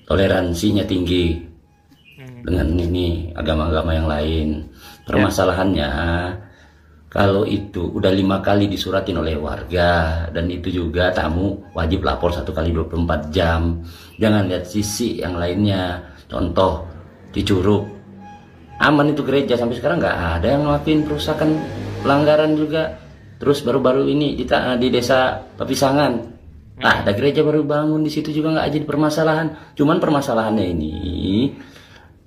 toleransinya tinggi dengan ini agama-agama yang lain. Permasalahannya kalau itu udah 5 kali disuratin oleh warga, dan itu juga tamu wajib lapor 1 kali 24 jam. Jangan lihat sisi yang lainnya. Contoh di Curug, aman itu gereja, sampai sekarang nggak ada yang ngelakuin perusakan, pelanggaran juga. Terus baru-baru ini di desa Papisangan, ada gereja baru bangun di situ juga nggak jadi permasalahan. Cuman permasalahannya ini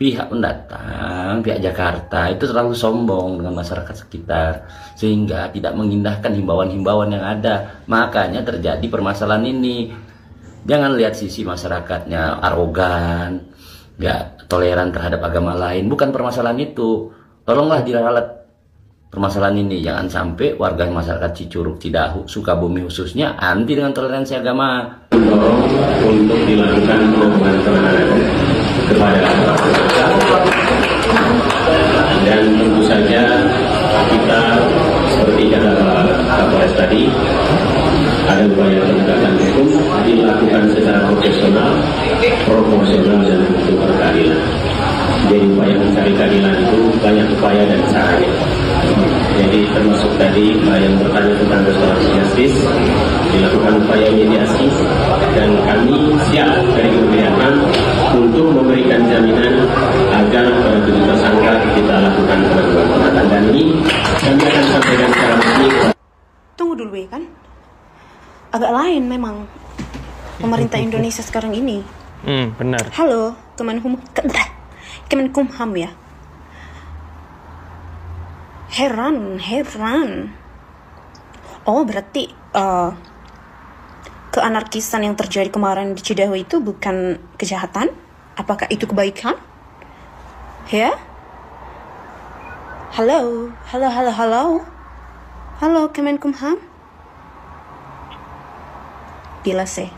pihak pendatang, pihak Jakarta itu terlalu sombong dengan masyarakat sekitar, sehingga tidak mengindahkan himbauan-himbauan yang ada. Makanya terjadi permasalahan ini. Jangan lihat sisi masyarakatnya arogan, nggak toleran terhadap agama lain. Bukan permasalahan itu. Tolonglah diralat permasalahan ini. Jangan sampai warga masyarakat Cicurug, Cidahu, Sukabumi khususnya anti dengan toleransi agama. Untuk dilakukan pengawasan kepada masyarakat, dan tentu saja kita seperti kata Kapolres tadi, ada upaya penegakan hukum dilakukan secara profesional, proporsional, dan untuk berkeadilan. Jadi upaya mencari keadilan itu banyak upaya dan caranya. Jadi termasuk tadi yang bertanya tentang restorasi justice, dilakukan upaya mediasi, dan kami siap dari Kementerian HAM untuk memberikan jaminan agar para tujuh tersangka kita lakukan penangguhan. Dan ini kami akan sampaikan secara resmi. Tunggu dulu ya kan, agak lain memang pemerintah Indonesia sekarang ini. Benar. Halo, Kemenkumham ya. Heran. Oh, berarti keanarkisan yang terjadi kemarin di Cidahu itu bukan kejahatan? Apakah itu kebaikan? Ya? Halo Kemenkumham? Gila sih,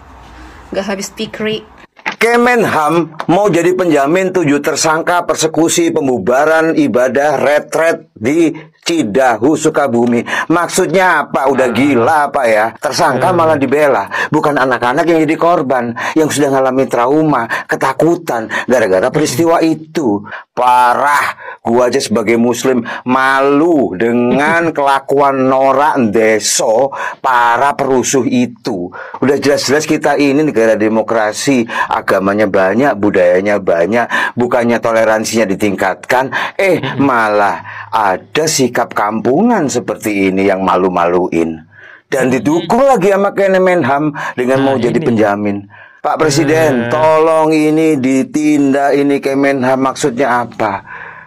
gak habis pikir. Kemenham mau jadi penjamin 7 tersangka persekusi pembubaran ibadah retret di Cidahu, Sukabumi. Maksudnya apa? Udah gila apa ya? Tersangka malah dibela. Bukan anak-anak yang jadi korban, yang sudah ngalami trauma, ketakutan gara-gara peristiwa itu. Parah. Gua aja sebagai muslim malu dengan kelakuan norak deso para perusuh itu. Udah jelas-jelas kita ini negara demokrasi, agamanya banyak, budayanya banyak, bukannya toleransinya ditingkatkan, malah ada sikap kampungan seperti ini yang malu-maluin. Dan didukung lagi sama Kemenham dengan mau jadi penjamin. Pak Presiden, tolong ini ditindak, ini Kemenham maksudnya apa?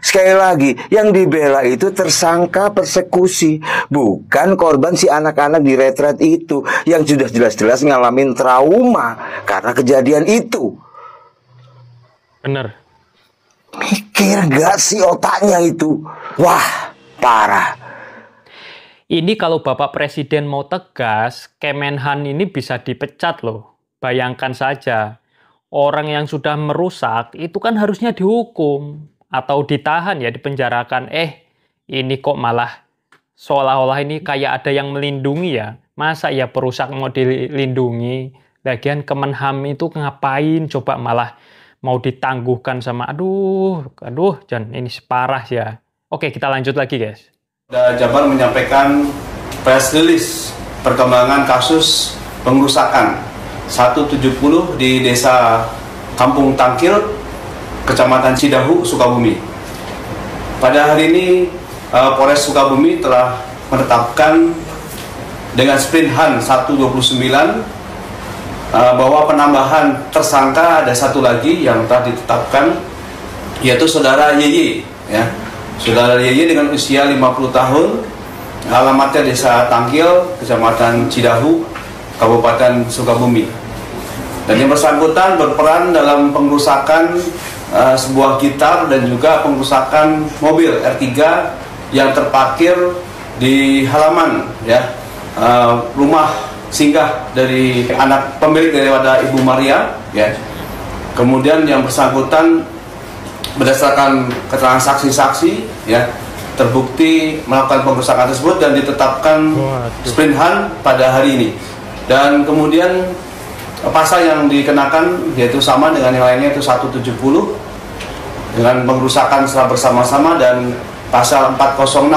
Sekali lagi, yang dibela itu tersangka persekusi, bukan korban si anak-anak di retret itu yang sudah jelas-jelas ngalamin trauma karena kejadian itu. Bener. Mikir gak sih otaknya itu? Wah, parah. Ini kalau Bapak Presiden mau tegas, Kemenhan ini bisa dipecat loh. Bayangkan saja, orang yang sudah merusak itu kan harusnya dihukum atau ditahan ya, dipenjarakan. Ini kok malah seolah-olah ini kayak ada yang melindungi ya. Masa ya perusak mau dilindungi? Lagian Kemenham itu ngapain coba malah mau ditangguhkan sama aduh, Jan, ini separah ya. Oke, kita lanjut lagi guys. Jabar menyampaikan press release perkembangan kasus pengerusakan 170 di desa Kampung Tangkil, Kecamatan Cidahu, Sukabumi. Pada hari ini Polres Sukabumi telah menetapkan dengan sprint Han 129 bahwa penambahan tersangka ada satu lagi yang telah ditetapkan, yaitu saudara YY ya. Saudara YY dengan usia 50 tahun, alamatnya desa Tangkil, Kecamatan Cidahu, Kabupaten Sukabumi. Dan yang bersangkutan berperan dalam pengerusakan sebuah gitar dan juga pengerusakan mobil R3 yang terparkir di halaman ya rumah singgah dari anak pemilik daripada Ibu Maria ya. Kemudian yang bersangkutan berdasarkan keterangan saksi-saksi ya terbukti melakukan pengerusakan tersebut dan ditetapkan sprint Han pada hari ini. Dan kemudian pasal yang dikenakan yaitu sama dengan yang lainnya, yaitu 170 dengan pengrusakan secara bersama-sama dan pasal 406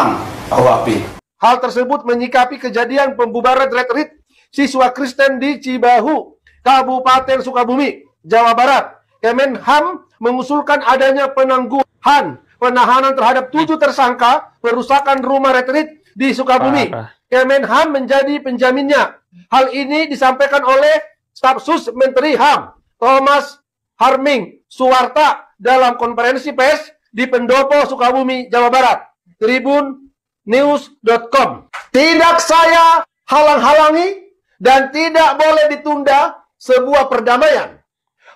KUHP. Hal tersebut menyikapi kejadian pembubaran retreat siswa Kristen di Cibahu, Kabupaten Sukabumi, Jawa Barat. Kemenham mengusulkan adanya penangguhan penahanan terhadap 7 tersangka perusakan rumah retreat di Sukabumi. Kemenham menjadi penjaminnya. Hal ini disampaikan oleh Staf Sus Menteri HAM Thomas Harming Suwarta dalam konferensi pers di Pendopo, Sukabumi, Jawa Barat. Tribunnews.com. Tidak saya halang-halangi dan tidak boleh ditunda sebuah perdamaian.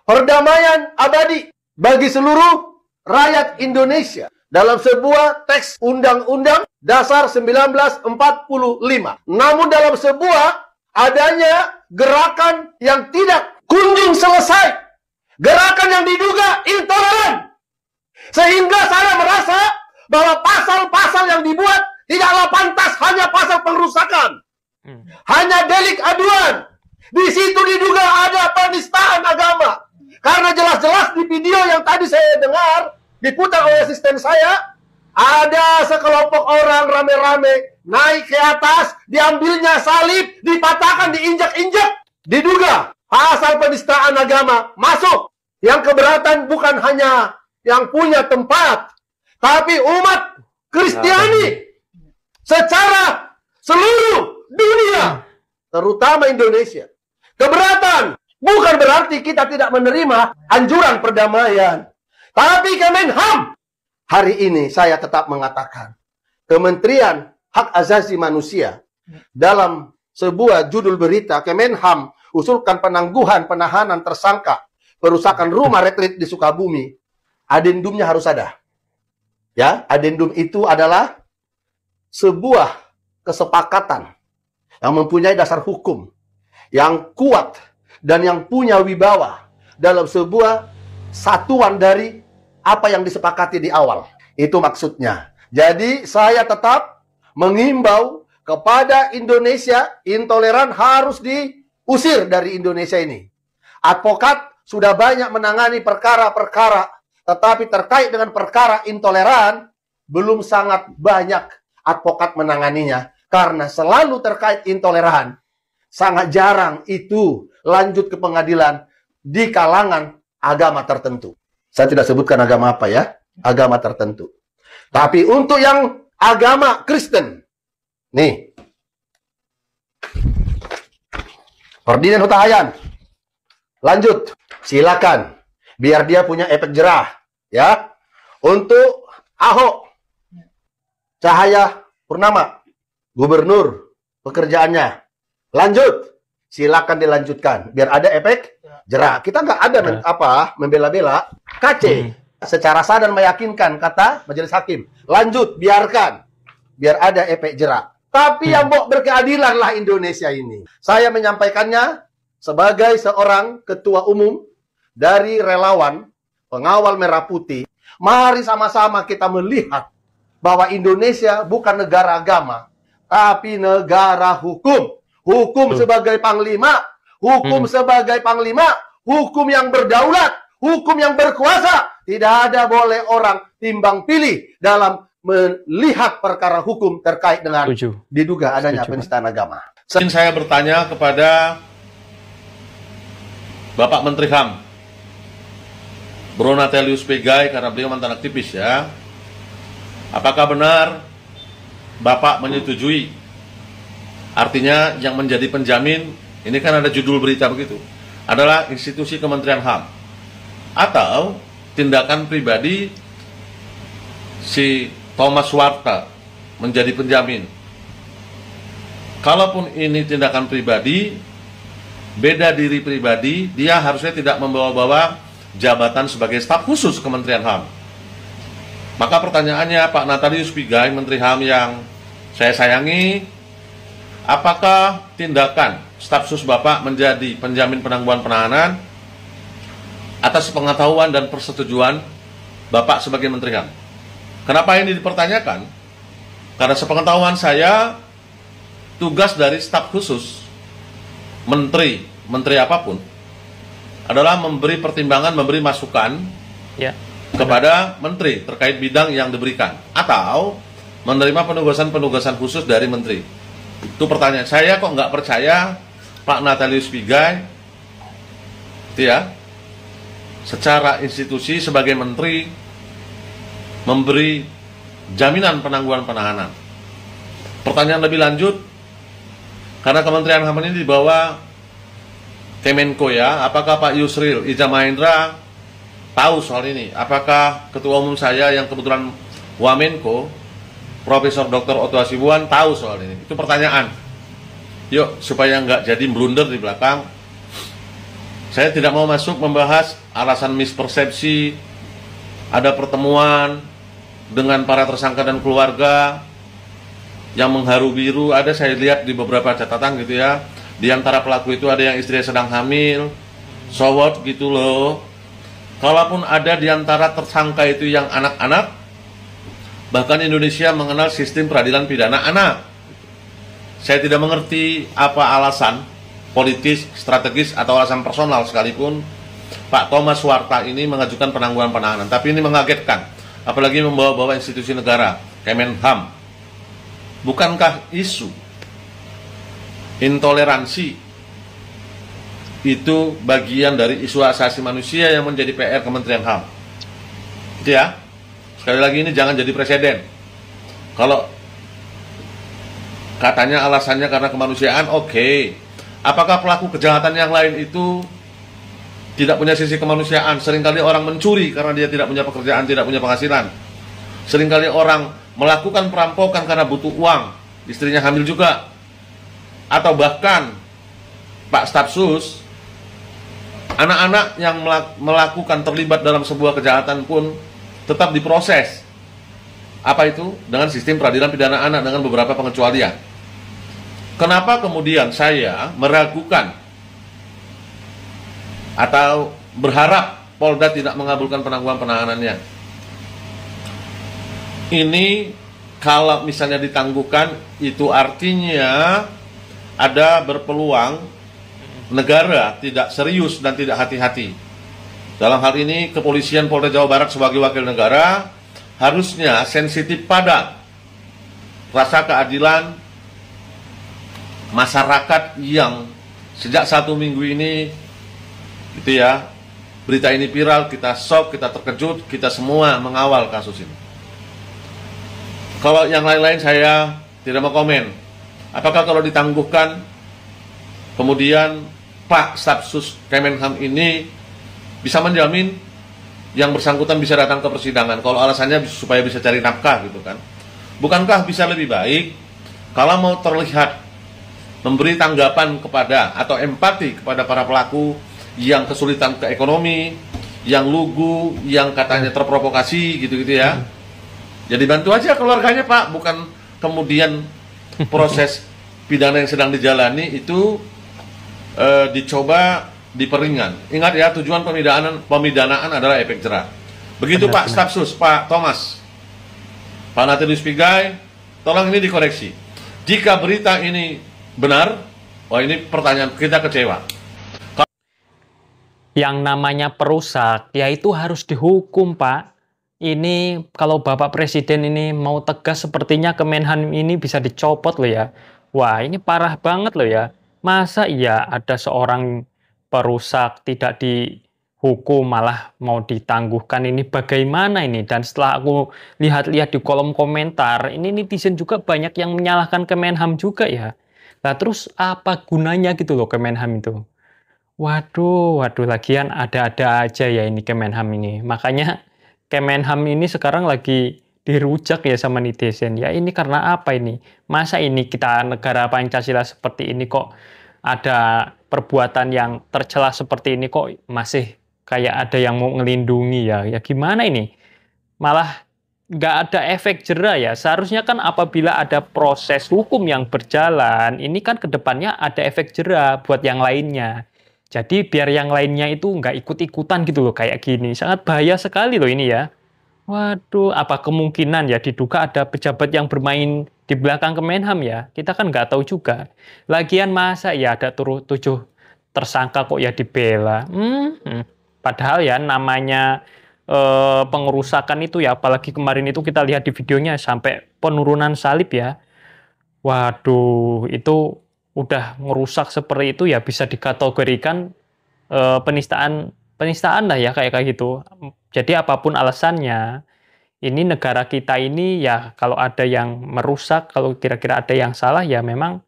Perdamaian abadi bagi seluruh rakyat Indonesia dalam sebuah teks Undang-Undang Dasar 1945. Namun dalam sebuah adanya gerakan yang tidak kunjung selesai, gerakan yang diduga intoleran, sehingga saya merasa bahwa pasal-pasal yang dibuat tidaklah pantas hanya pasal pengrusakan, hanya delik aduan. Di situ diduga ada penistaan agama, karena jelas-jelas di video yang tadi saya dengar diputar oleh asisten saya, ada sekelompok orang rame-rame naik ke atas, diambilnya salib, dipatahkan, diinjak-injak. Diduga pasal penistaan agama masuk. Yang keberatan bukan hanya yang punya tempat, tapi umat Kristiani secara seluruh dunia, terutama Indonesia. Keberatan bukan berarti kita tidak menerima anjuran perdamaian. Tapi Kemenham, hari ini saya tetap mengatakan, Kementerian Hak Asasi Manusia dalam sebuah judul berita, Kemenham usulkan penangguhan penahanan tersangka perusakan rumah retreat di Sukabumi. Adendumnya harus ada. Ya, adendum itu adalah sebuah kesepakatan yang mempunyai dasar hukum yang kuat dan yang punya wibawa dalam sebuah satuan dari apa yang disepakati di awal. Itu maksudnya. Jadi saya tetap mengimbau kepada Indonesia, intoleran harus diusir dari Indonesia ini. Advokat sudah banyak menangani perkara-perkara, tetapi terkait dengan perkara intoleran, belum sangat banyak advokat menanganinya. Karena selalu terkait intoleran, sangat jarang itu lanjut ke pengadilan di kalangan agama tertentu. Saya tidak sebutkan agama apa ya, agama tertentu. Tapi untuk yang agama Kristen, nih, Ferdinand Huta Hayan, lanjut, silakan, biar dia punya efek jerah, ya. Untuk Ahok Cahaya Purnama, gubernur pekerjaannya, lanjut, silakan dilanjutkan, biar ada efek jerah. Kita nggak ada membela-bela. KC secara sah dan meyakinkan, kata majelis hakim, lanjut, biarkan, biar ada efek jerah. Tapi yang berkeadilanlah Indonesia ini. Saya menyampaikannya sebagai seorang ketua umum dari relawan pengawal Merah Putih. Mari sama-sama kita melihat bahwa Indonesia bukan negara agama, tapi negara hukum. Hukum sebagai panglima, hukum sebagai panglima, hukum yang berdaulat, hukum yang berkuasa. Tidak ada boleh orang timbang pilih dalam melihat perkara hukum terkait dengan diduga adanya penistaan agama. Saya bertanya kepada Bapak Menteri HAM, Bronatelius Pigai, karena beliau mantan aktivis ya. Apakah benar Bapak menyetujui? Artinya yang menjadi penjamin, ini kan ada judul berita begitu, adalah institusi Kementerian HAM. Atau tindakan pribadi si Thomas Suwarta menjadi penjamin. Kalaupun ini tindakan pribadi, beda diri pribadi, dia harusnya tidak membawa-bawa jabatan sebagai staf khusus Kementerian HAM. Maka pertanyaannya, Pak Natalius Pigai, Menteri HAM yang saya sayangi, apakah tindakan staf khusus Bapak menjadi penjamin penangguhan penahanan atas pengetahuan dan persetujuan Bapak sebagai Menteri HAM? Kenapa ini dipertanyakan? Karena sepengetahuan saya, tugas dari staf khusus menteri apapun adalah memberi pertimbangan, memberi masukan Ya. kepada menteri terkait bidang yang diberikan, atau menerima penugasan-penugasan khusus dari menteri. Itu pertanyaan saya, kok nggak percaya Pak Natalius Pigai itu ya, secara institusi sebagai menteri memberi jaminan penangguhan penahanan. Pertanyaan lebih lanjut, karena Kementerian HAM ini di bawah Kemenko ya, apakah Pak Yusril Ija Mahendra tahu soal ini? Apakah ketua umum saya yang kebetulan Wamenko, Profesor Dr. Otto Hasibuan tahu soal ini? Itu pertanyaan. Yuk, supaya nggak jadi blunder di belakang. Saya tidak mau masuk membahas alasan mispersepsi, ada pertemuan dengan para tersangka dan keluarga yang mengharu biru, ada saya lihat di beberapa catatan gitu ya. Di antara pelaku itu ada yang istrinya sedang hamil, so what gitu loh. Kalaupun ada di antara tersangka itu yang anak-anak, bahkan Indonesia mengenal sistem peradilan pidana anak. Saya tidak mengerti apa alasan politis, strategis, atau alasan personal sekalipun Pak Thomas Warta ini mengajukan penangguhan penahanan. Tapi ini mengagetkan, apalagi membawa-bawa institusi negara, Kemenham. Bukankah isu intoleransi itu bagian dari isu hak asasi manusia yang menjadi PR Kementerian HAM? Itu ya. Sekali lagi, ini jangan jadi presiden. Kalau katanya alasannya karena kemanusiaan, oke. Apakah pelaku kejahatan yang lain itu tidak punya sisi kemanusiaan? Seringkali orang mencuri karena dia tidak punya pekerjaan, tidak punya penghasilan. Seringkali orang melakukan perampokan karena butuh uang, istrinya hamil juga. Atau bahkan Pak Stafsus, anak-anak yang melakukan terlibat dalam sebuah kejahatan pun tetap diproses. Apa itu? Dengan sistem peradilan pidana anak dengan beberapa pengecualian. Kenapa kemudian saya meragukan atau berharap Polda tidak mengabulkan penangguhan penahanannya? Ini kalau misalnya ditangguhkan, itu artinya ada berpeluang negara tidak serius dan tidak hati-hati. Dalam hal ini, kepolisian Polda Jawa Barat sebagai wakil negara harusnya sensitif pada rasa keadilan masyarakat yang sejak 1 minggu ini gitu ya, berita ini viral, kita shock, kita terkejut, kita semua mengawal kasus ini. Kalau yang lain-lain saya tidak mau komen. Apakah kalau ditangguhkan kemudian Pak Stafsus Kemenham ini bisa menjamin yang bersangkutan bisa datang ke persidangan? Kalau alasannya supaya bisa cari nafkah gitu kan. Bukankah bisa lebih baik kalau mau terlihat memberi tanggapan kepada atau empati kepada para pelaku yang kesulitan ke ekonomi, yang lugu, yang katanya terprovokasi gitu-gitu ya. Jadi bantu aja keluarganya Pak, bukan kemudian proses pidana yang sedang dijalani itu dicoba diperingan. Ingat ya, tujuan pemidanaan adalah efek jerah. Begitu Pak Stafsus, Pak Thomas, Pak Natalius Pigai, tolong ini dikoreksi. Jika berita ini benar, wah ini pertanyaan kita kecewa. Yang namanya perusak, ya itu harus dihukum, Pak. Ini kalau Bapak Presiden ini mau tegas, sepertinya Kemenhan ini bisa dicopot loh ya. Wah, ini parah banget loh ya. Masa iya ada seorang perusak tidak dihukum, malah mau ditangguhkan, ini bagaimana ini? Dan setelah aku lihat-lihat di kolom komentar, ini netizen juga banyak yang menyalahkan Kemenham juga ya. Nah terus apa gunanya gitu loh Kemenham itu? Waduh, lagian ada-ada aja ya ini Kemenham ini. Makanya Kemenham ini sekarang lagi dirujak ya sama netizen. Ya ini karena apa ini? Masa ini kita negara Pancasila seperti ini kok ada perbuatan yang tercela seperti ini, kok masih kayak ada yang mau ngelindungi ya? Ya gimana ini? Malah nggak ada efek jerah ya. Seharusnya kan apabila ada proses hukum yang berjalan, ini kan kedepannya ada efek jerah buat yang lainnya. Jadi biar yang lainnya itu nggak ikut-ikutan gitu loh kayak gini. Sangat bahaya sekali loh ini ya. Waduh, apa kemungkinan ya diduga ada pejabat yang bermain di belakang Kemenham ya? Kita kan nggak tahu juga. Lagian masa ya ada tersangka kok ya dibela. Padahal ya namanya pengerusakan itu ya, apalagi kemarin itu kita lihat di videonya sampai penurunan salib ya. Waduh, itu udah ngerusak seperti itu ya bisa dikategorikan penistaan lah ya kayak gitu. Jadi apapun alasannya, ini negara kita ini ya kalau ada yang merusak, kalau kira-kira ada yang salah ya memang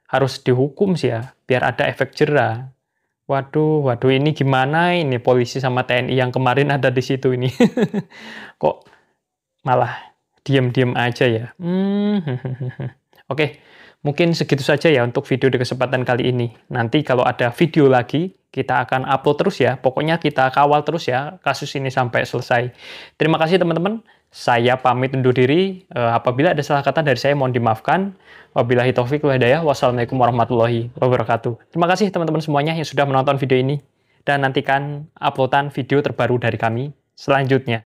harus dihukum sih ya, biar ada efek jera. Waduh, ini gimana ini polisi sama TNI yang kemarin ada di situ ini? Kok malah diem-diem aja ya? Oke, mungkin segitu saja ya untuk video di kesempatan kali ini. Nanti kalau ada video lagi, kita akan upload terus ya. Pokoknya kita kawal terus ya kasus ini sampai selesai. Terima kasih teman-teman. Saya pamit undur diri. Apabila ada salah kata dari saya mohon dimaafkan. Wabillahi taufiq wal hidayah. Wassalamualaikum warahmatullahi wabarakatuh. Terima kasih teman-teman semuanya yang sudah menonton video ini. Dan nantikan uploadan video terbaru dari kami selanjutnya.